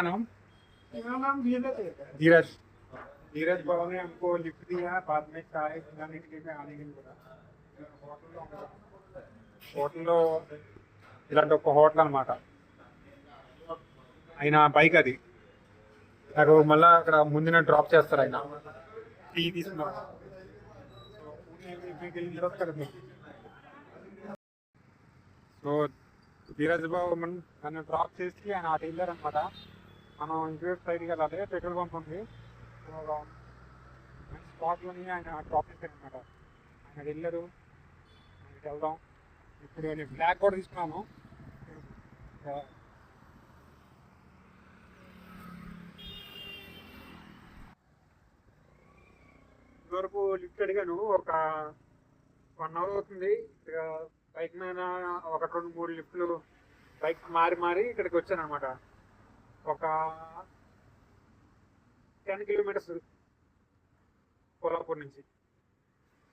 आपका नाम? मेरा नाम धीरज है। धीरज। धीरज बाबू ने हमको लिफ्ट दिया, बाद में चाय पिलाने के लिए मैं आने के लिए बोला। హోటల్లో ఇలాంటి ఒక హోటల్ అనమాట. ఆయన బైక్ అది నాకు మళ్ళీ అక్కడ ముందున డ్రాప్ చేస్తారు. ఆయన టీ తీసుకున్నాం. సో ధీరజ్ బాబు నన్ను డ్రాప్ చేసి ఆయన అటు వెళ్ళారనమాట. మనం ఇంటివేట్ సైడ్కి వెళ్ళాలి, పెట్రోల్ పంప్ ఉంది. స్పాట్లోని ఆయన డ్రాప్ చేశారనమాట. ఆయన వెళ్ళారు, వెళ్దాం. ఇప్పుడు నేను బ్లాక్ కూడా తీసుకున్నాను. ఇదివరకు లిఫ్ట్ అడిగాను, ఒక 1 అవర్ అవుతుంది. ఇక బైక్ మీద ఒక 2-3 లిఫ్ట్లు బైక్ మారి ఇక్కడికి వచ్చాను అనమాట. ఒక 10 కిలోమీటర్స్ కోల్హాపూర్ నుంచి,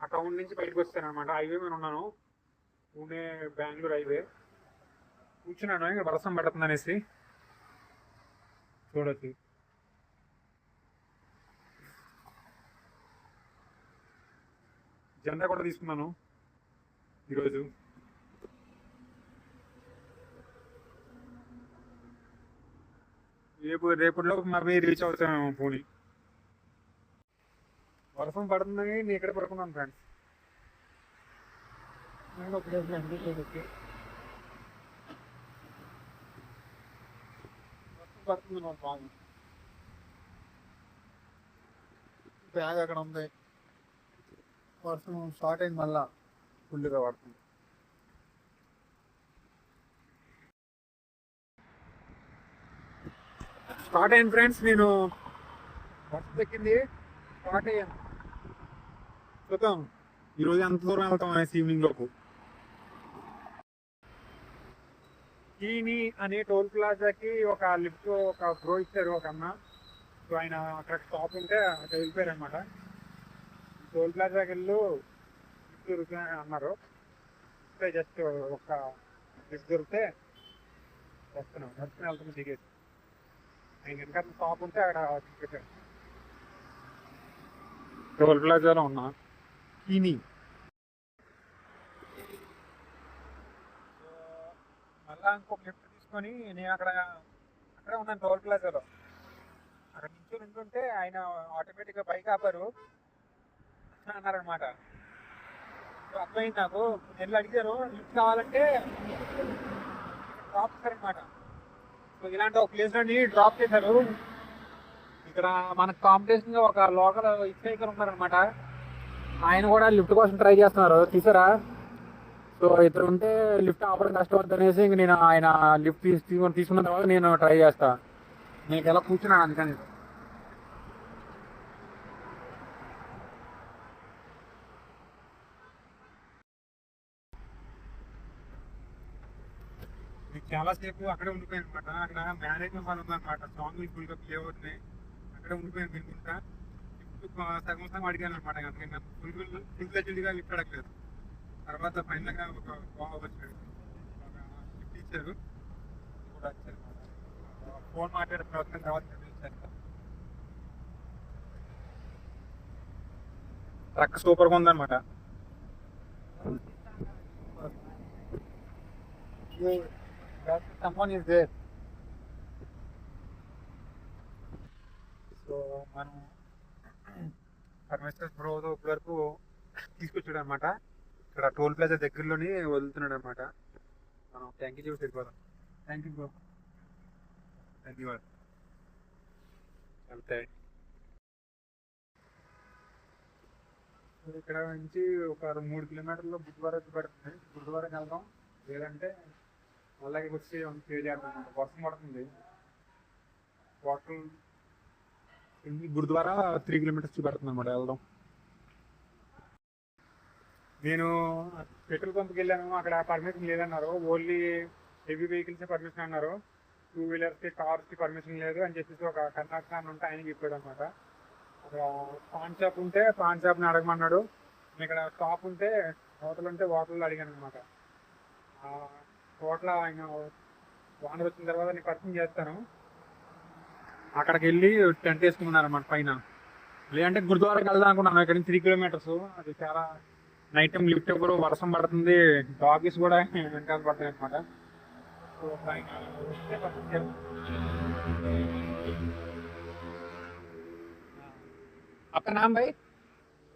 ఆ టౌన్ నుంచి బయటకు వచ్చాను అనమాట. హైవే మీద ఉన్నాను, పూణే బెంగళూరు హైవే. కూర్చున్నాను, ఇక్కడ వర్షం పడుతుంది అనేసి చూడొచ్చు. జెండా కూడా తీసుకున్నాను ఈరోజు. రేపటిలో మరి రీచ్ అవుతామేమో పూణే. వర్షం పడుతుందని నేను ఇక్కడ పడుకున్నాను ఫ్రెండ్స్. వర్షం పడుతుంది బాగా. బ్యాగ్ అక్కడ ఉంది, వర్షం స్టార్ట్ అయింది, మళ్ళా ఫుల్గా పడుతుంది. స్టార్ట్ అయింది ఫ్రెండ్స్, నేను వర్షం ఎక్కింది, స్టార్ట్ అయ్యాను. చూద్దాం ఈరోజు ఎంత దూరం వెళ్తాం అనేసి ఈవినింగ్ లోపు. కీని అనే టోల్ ప్లాజాకి ఒక లిఫ్ట్ ఒక బ్రో ఇచ్చారు ఒక అన్న. సో ఆయన అక్కడ స్టాప్ ఉంటే అక్కడ వెళ్ళిపోయారు అనమాట. టోల్ ప్లాజాకి వెళ్ళు లిఫ్ట్ దొరుకుతుంది అన్నారు. జస్ట్ ఒక లిఫ్ట్ దొరికితే వస్తున్నాం, వెళ్తున్నాం దిగేసి. ఆయన వెనక స్టాప్ ఉంటే అక్కడ పెట్టారు. టోల్ ప్లాజాలో ఉన్నా కీని. మళ్ళా ఇంకొక లిఫ్ట్ తీసుకొని నేను అక్కడే ఉన్నాను టోల్ ప్లాజాలో. అక్కడ నుంచి ఉంటుంటే ఆయన ఆటోమేటిక్గా బైక్ ఆపారు అన్నారనమాట. సో అర్థమైంది నాకు. నేను అడిగారు లిఫ్ట్ కావాలంటే డ్రాప్ చేశారనమాట. సో ఇలాంటి ఒక ప్లేస్లోని డ్రాప్ చేశారు. ఇక్కడ మనకు కాంపిటీషన్గా ఒక లోకల్ ఇన్స్ట్రక్టర్ ఉన్నారనమాట. ఆయన కూడా లిఫ్ట్ కోసం ట్రై చేస్తున్నారు, తీసారా. సో ఇద్దరు ఉంటే లిఫ్ట్ ఆపడం కష్టపడుతుంది అనేసి ఇంక నేను ఆయన లిఫ్ట్ తీసుకున్న తర్వాత నేను ట్రై చేస్తా. నేను ఎలా కూర్చున్నాను అందుకని. చాలాసేపు అక్కడే ఉండిపోయాను అనమాట. అక్కడ మేనేజ్మెంట్ వాళ్ళు ఉందన్నమాట, సాంగ్ ఫుల్గా ప్లే అవుతున్నాయి. అక్కడే ఉండిపోయాను వినుకుంటా. సగం అడిగాను అనమాట. అందుకని ఫుల్ ఫ్లెడ్జ్డ్గా లిఫ్ట్ అడగలేదు. తర్వాత ఫైనల్గా ఒక వచ్చాడు, ఒక లిఫ్ట్ ఇచ్చారు. కూడా వచ్చారు, ఫోన్ మాట్లాడే ప్రయత్నం తర్వాత ఇచ్చారు. ట్రక్ సూపర్గా ఉందన్నమాట. someone is there. సో మనం పరమేశ్వర్ బ్రో వరకు తీసుకొచ్చాడు అనమాట. ఇక్కడ టోల్ ప్లాజా దగ్గరలోనే వదులుతున్నాడు అనమాట. మనం థ్యాంక్ యూ చెప్పి వెళ్ళిపోదాం. థ్యాంక్ యూ బ్రో, ధన్యవాదాలు. అంతే. ఇక్కడ నుంచి ఒక 3 కిలోమీటర్లో బుధవారం పడుతుంది. బుధవారం వెళ్దాం, లేదంటే అలాగే వచ్చి స్టే చేద్దాం. వర్షం పడుతుంది. వాటర్ గురుద్వారా 3 కిలోమీటర్స్ పడుతుంది అనమాట, వెళ్దాం. నేను పెట్రోల్ పంప్కి వెళ్ళాను, అక్కడ పర్మిషన్ లేదన్నారు. ఓన్లీ హెవీ వెహికల్స్ పర్మిషన్ అన్నారు. 2 వీలర్స్కి కార్స్కి పర్మిషన్ లేదు అని చెప్పేసి ఒక కర్ణాటక ఉంటే ఆయనకి చెప్పాడు అనమాట. అక్కడ పాన్ షాప్ ఉంటే పాన్ షాప్ని అడగమన్నాడు. ఇక్కడ షాప్ ఉంటే హోటల్ ఉంటే హోటల్లో అడిగాను అనమాట. హోటల్ ఆయన ఓనర్ వచ్చిన తర్వాత నేను పరిచయం చేస్తాను. అక్కడికి వెళ్ళి టెంట్ వేసుకున్నారు అన్నమాట పైన. లేదంటే గురుద్వారాకి వెళ్దాం అనుకున్నాను, ఇక్కడ నుంచి 3 కిలోమీటర్స్. అది చాలా నైట్ టైం లిఫ్ట్ ఎవరు, వర్షం పడుతుంది, డాగీస్ కూడా వెనకాల పడతాయి అనమాట. సో పైన వస్తే కొంచెం आपका नाम भाई?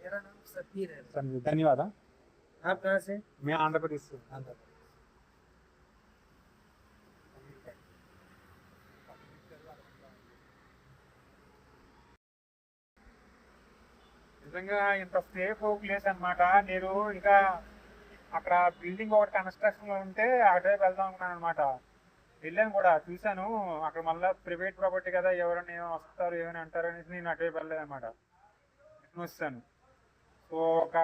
मेरा नाम सतीर है। समझे, धन्यवाद। हाँ, आप कहाँ से? मैं आंध्र प्रदेश से। आंध्र प्रदेश। నిజంగా ఇంత సేఫ్ ప్లేస్ అన్నమాట. నేను ఇంకా అక్కడ బిల్డింగ్ ఒకటి కన్స్ట్రక్షన్ లో ఉంటే అటువైపు వెళ్దాం అనుకున్నాను అనమాట. వెళ్ళాను కూడా, చూశాను. అక్కడ మళ్ళీ ప్రైవేట్ ప్రాపర్టీ కదా, ఎవరైనా ఏమో వస్తారు ఏమైనా అంటారు అనేసి నేను అటువైపు వెళ్ళలేదు అనమాట. వస్తాను. సో ఒక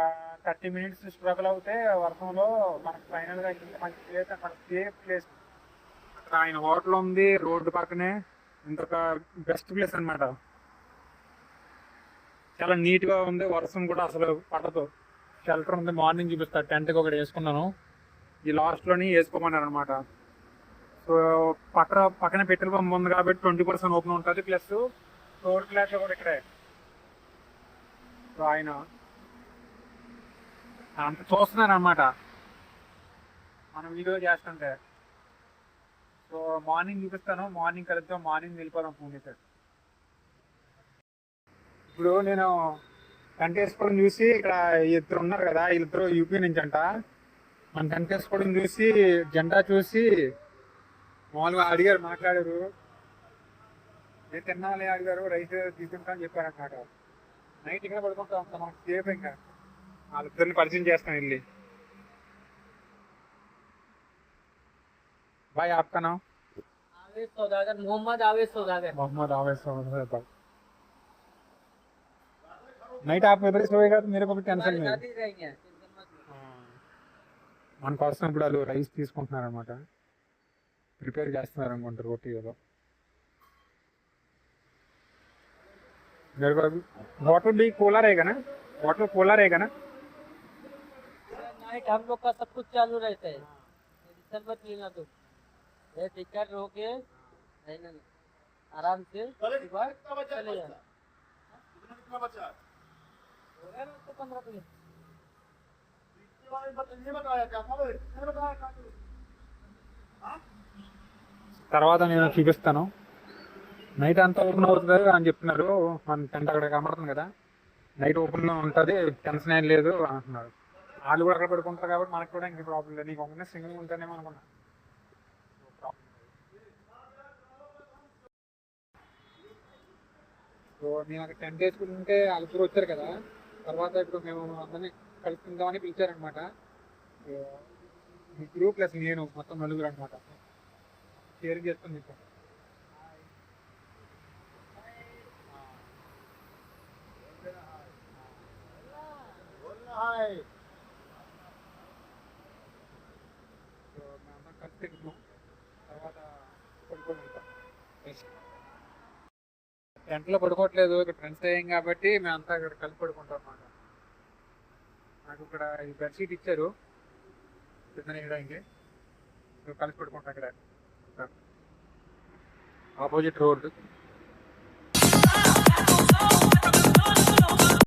30 మినిట్స్ స్ట్రగుల్ అవుతే వర్షంలో మనకు ఫైనల్గా మంచి ప్లేస్, మనకి సేఫ్ ప్లేస్. ఆయన హోటల్ ఉంది రోడ్డు పక్కనే, ఇంకొక బెస్ట్ ప్లేస్ అనమాట. చాలా నీట్గా ఉంది, వర్షం కూడా అసలు పడదు. షెల్టర్ ఉంది, మార్నింగ్ చూపిస్తారు. టెంట్కి ఒకటి వేసుకున్నాను, ఈ లాస్ట్లోని వేసుకోమన్నారు అనమాట. సో పక్కన పెట్రోల్ పంప్ ఉంది కాబట్టి 20% ఓపెన్ ఉంటుంది. ప్లస్ టోల్ ప్లాజా కూడా ఇక్కడే. సో ఆయన అంత చూస్తున్నారు అనమాట మనం వీడియో చేస్తుంటే. సో మార్నింగ్ చూపిస్తాను, మార్నింగ్ కలుద్దాం, మార్నింగ్ వెళ్ళిపోదాం ఫోన్ చేశాడు. ఇప్పుడు నేను టెంట్ వేసుకోవడం చూసి, ఇక్కడ ఇద్దరు ఉన్నారు కదా, వీళ్ళిద్దరు యూపీ నుంచి అంట. మన టెంట్ వేసుకోవడం చూసి, జెండా చూసి మామూలుగా అడిగారు, మాట్లాడారు. నేను తినాలి అడిగారు, రైస్ తీసుకుంటా అని చెప్పారు అన్నమాట. నైట్ ఇక్కడ పడుకుంటాం, అంత మనకు సేఫ్. ఇంకా వాళ్ళిద్దరిని పరిచయం చేస్తాను వెళ్ళి. भाई आपका नाम? आवेश सौदागर, मोहम्मद आवेश सौदागर। मोहम्मद आवेश सौदागर। नाइट आप इधर ही सोएगा तो मेरे को भी टेंशन नहीं। साथ ही रहेंगे, टेंशन मत लो। మన కోసం ఇప్పుడు వాళ్ళు రైస్ తీసుకుంటున్నారు అనమాట, ప్రిపేర్ చేస్తున్నారు అనుకుంటారు రోటీ ఏదో. मेरे को वाटर भी कूलर रहेगा ना? वाटर कूलर रहेगा ना? नाइट हम लोग का सब कुछ चालू रहता है, टेंशन मत लेना तुम। ये टिकट रोके रहना, आराम से सुबह चले जाना। कितना बचा? हो गया ना तो 15 मिनट। ये बताया क्या था? ये बताया क्या? తర్వాత నేను చూపిస్తాను. నైట్ అంతా ఓపెన్ అవుతుంది అని చెప్తున్నారు. మన టెంట్ అక్కడ కనబడుతుంది కదా, నైట్ ఓపెన్లో ఉంటుంది, టెన్షన్ ఏం లేదు అంటున్నారు. వాళ్ళు కూడా అక్కడ పడుకుంటారు కాబట్టి మనకు కూడా ఇంక ప్రాబ్లం లేదు. నీకు ఒకనే సింగిల్ ఉంటేనేమో అనుకున్నా. సో నేను అక్కడ టెంట్ వేసుకుంటే వాళ్ళిద్దరు వచ్చారు కదా, తర్వాత ఇప్పుడు మేము అందరినీ కలుసుకుందామని పిలిచారనమాట. ముగ్గురు ప్లస్ నేను, మొత్తం నలుగురు అనమాట. షేర్ చేసుకుని చెప్పాను. సో మేమంతా కలిసి తర్వాత పడుకోగలుగుతాం. టెంట్లో పడుకోవట్లేదు, ఇక్కడ ఫ్రెండ్స్ అయ్యాం కాబట్టి మేమంతా ఇక్కడ కలిసి పడుకుంటాం అన్నమాట. నాకు ఇక్కడ ఈ బెడ్షీట్ ఇచ్చారు కింద వేయడానికి, కలిసి పడుకుంటాం. ఇక్కడ ఆపోజిట్ రోడ్.